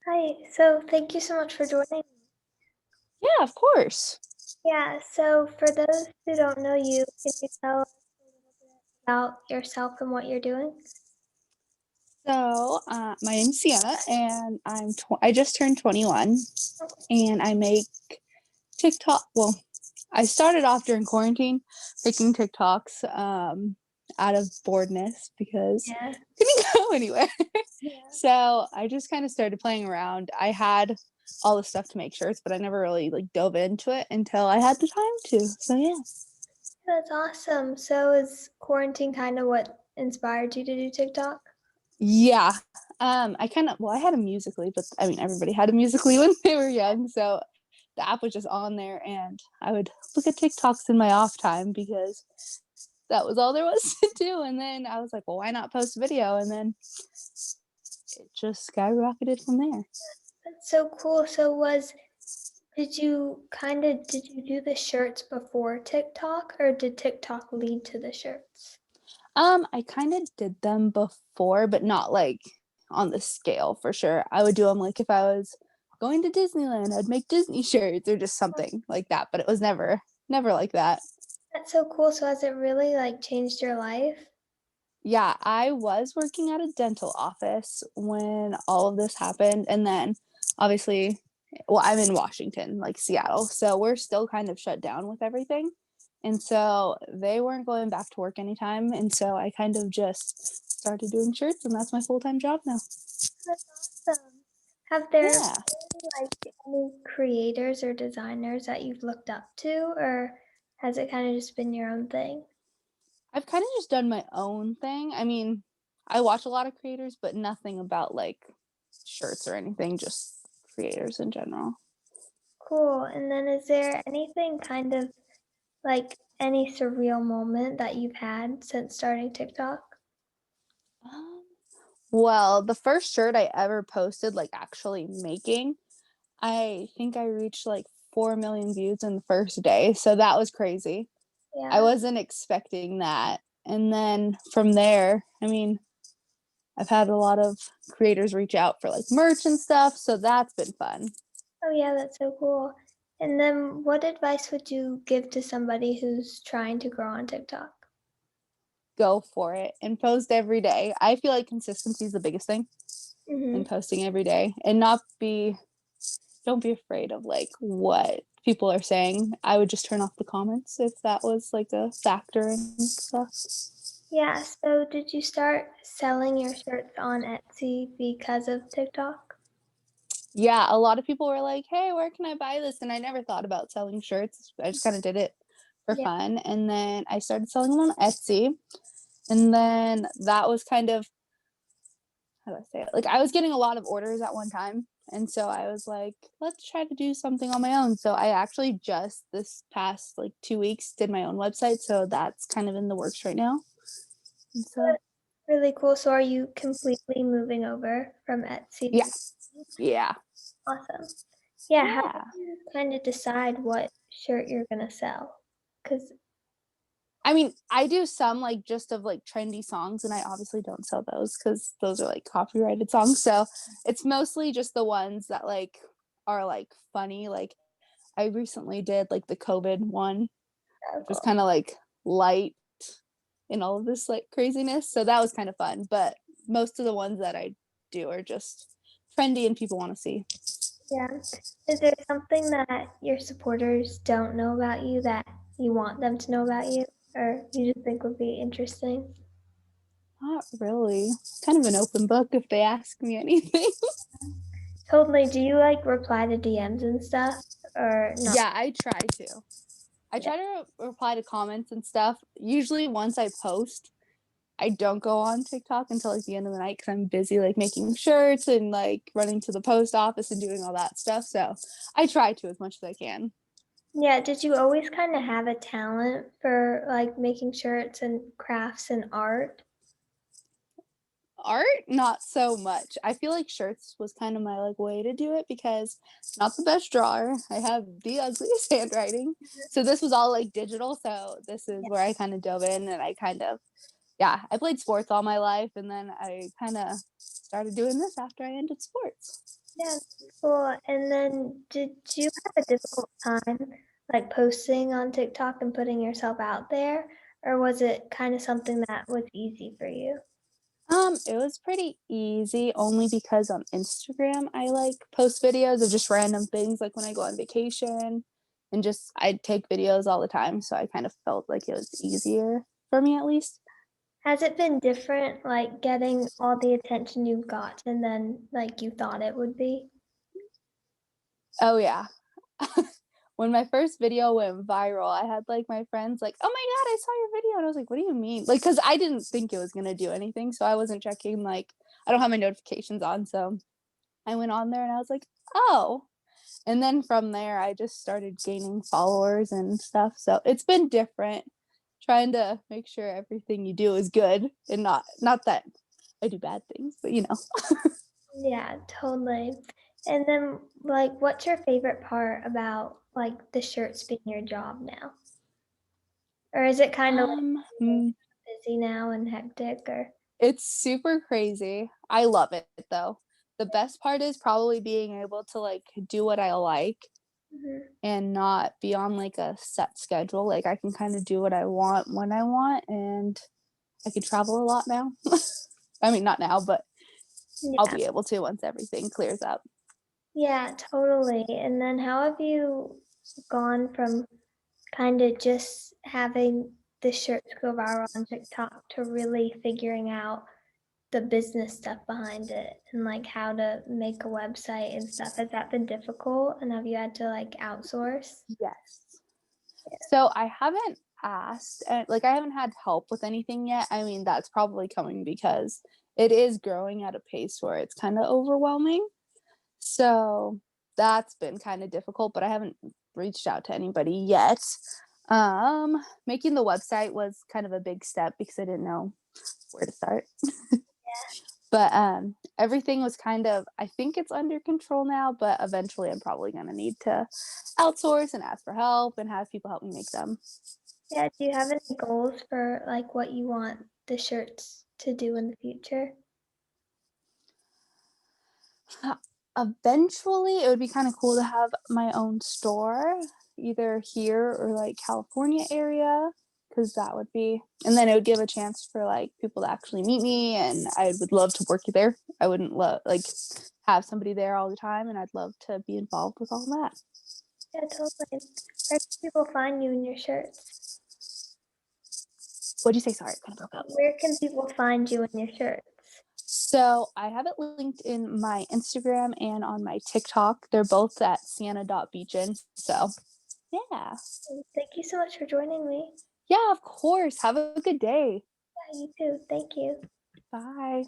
Hi. So thank you so much for joining. Yeah, of course. Yeah, so for those who don't know you, can you tell us a little bit about yourself and what you're doing? My name's Sienna, and I just turned 21, Okay. and I make TikTok. Well, I started off during quarantine making TikToks out of boredness because Yeah. I couldn't go anywhere. Yeah. So I just kind of started playing around. I had all the stuff to make shirts, but I never really like dove into it until I had the time to. So yeah. That's awesome. So is quarantine kind of what inspired you to do TikTok? Yeah. I had a musically, but I mean everybody had a musically when they were young, so the app was just on there and I would look at TikToks in my off time because that was all there was to do. And then I was like, well, why not post a video? And then it just skyrocketed from there. That's so cool. Did you do the shirts before TikTok or did TikTok lead to the shirts? I kind of did them before, but not like on the scale for sure. I would do them like if I was going to Disneyland, I'd make Disney shirts or just something like that, but it was never like that. That's so cool. So has it really like changed your life? Yeah, I was working at a dental office when all of this happened. And then obviously, well, I'm in Washington, like Seattle. So we're still kind of shut down with everything. And so they weren't going back to work anytime. And so I kind of just started doing shirts, and that's my full time job now. That's awesome. Have there Yeah. been like any creators or designers that you've looked up to, or has it kind of just been your own thing? I've kind of just done my own thing. I mean, I watch a lot of creators, but nothing about like shirts or anything, just creators in general. Cool. And then is there anything kind of like any surreal moment that you've had since starting TikTok? Um, Well, the first shirt I ever posted, like actually making, I think I reached like 4 million views in the first day. So that was crazy. I Yeah. wasn't expecting that. And then from there, I mean, I've had a lot of creators reach out for like merch and stuff. So that's been fun. Oh, yeah, that's so cool. And then what advice would you give to somebody who's trying to grow on TikTok? Go for it and post every day. I feel like consistency is the biggest thing in Mm-hmm. posting every day and don't be afraid of like what people are saying. I would just turn off the comments if that was like a factor and stuff. Yeah, so did you start selling your shirts on Etsy because of TikTok? Yeah, a lot of people were like, "Hey, where can I buy this?" And I never thought about selling shirts. I just kind of did it for Yeah. fun. And then I started selling them on Etsy. And then that was kind of, how do I say it? Like I was getting a lot of orders at one time. And so I was like, let's try to do something on my own. So I actually just this past like 2 weeks did my own website. So that's kind of in the works right now. And so That's really cool. So are you completely moving over from Etsy yeah, to yeah, awesome. Yeah, how yeah. do you kind of decide what shirt you're gonna sell? Because I mean, I do some like just of like trendy songs, and I obviously don't sell those because those are like copyrighted songs. So it's mostly just the ones that like are like funny. Like I recently did like the COVID one, which was kind of like light in all of this like craziness. So that was kind of fun. But most of the ones that I do are just trendy and people want to see. yeah, is there something that your supporters don't know about you that you want them to know about you, or you just think would be interesting? Not really. Kind of an open book if they ask me anything. Totally. Do you like reply to DMs and stuff, or not? Yeah, I try to. I Yeah. try to reply to comments and stuff. Usually, once I post, I don't go on TikTok until like the end of the night because I'm busy like making shirts and like running to the post office and doing all that stuff. So I try to as much as I can. Yeah, did you always kind of have a talent for like making shirts and crafts and art? Art, not so much. I feel like shirts was kind of my like way to do it because not the best drawer. I have the ugliest handwriting. So this was all like digital. So this is where I kind of dove in and I kind of yeah, I played sports all my life and then I kind of started doing this after I ended sports. Yeah, cool. And then did you have a difficult time like posting on TikTok and putting yourself out there? Or was it kind of something that was easy for you? It was pretty easy only because on Instagram I like post videos of just random things like when I go on vacation and just I take videos all the time. So I kind of felt like it was easier for me at least. Has it been different, like getting all the attention you've gotten than like you thought it would be? Oh yeah. When my first video went viral, I had like my friends like, "Oh my god, I saw your video." And I was like, "What do you mean?" Like cuz I didn't think it was going to do anything, so I wasn't checking like I don't have my notifications on, so I went on there and I was like, "Oh." And then from there I just started gaining followers and stuff. So it's been different trying to make sure everything you do is good and not that I do bad things, but you know. Yeah, totally. And then like what's your favorite part about like the shirts being your job now? Or is it kind of like Um, really mm, busy now and hectic or it's super crazy. I love it though. The best part is probably being able to like do what I like Mhm. and not be on like a set schedule. Like I can kind of do what I want when I want and I can travel a lot now. I mean, not now, but I'll Yeah. be able to once everything clears up. Yeah, totally. And then how have you gone from kind of just having the shirts go viral on TikTok to really figuring out the business stuff behind it and like how to make a website and stuff? Has that been difficult? And have you had to like outsource? Yes. So I haven't asked, like, I haven't had help with anything yet. I mean, that's probably coming because it is growing at a pace where it's kind of overwhelming. So that's been kind of difficult, but I haven't reached out to anybody yet. Making the website was kind of a big step because I didn't know where to start. But everything was kind of, I think it's under control now, but eventually I'm probably going to need to outsource and ask for help and have people help me make them. Yeah, do you have any goals for like what you want the shirts to do in the future? Eventually, it would be kind of cool to have my own store, either here or like California area, because that would be, and then it would give a chance for like people to actually meet me, and I would love to work there. I wouldn't love like have somebody there all the time, and I'd love to be involved with all that. Yeah, totally. Where can people find you in your shirts? What'd you say? Sorry, it kind of broke up. Where can people find you in your shirts? So I have it linked in my Instagram and on my TikTok. They're both at Sienna.beachin. So yeah. Thank you so much for joining me. Yeah, of course. Have a good day. Yeah, you too. Thank you. Bye. Bye.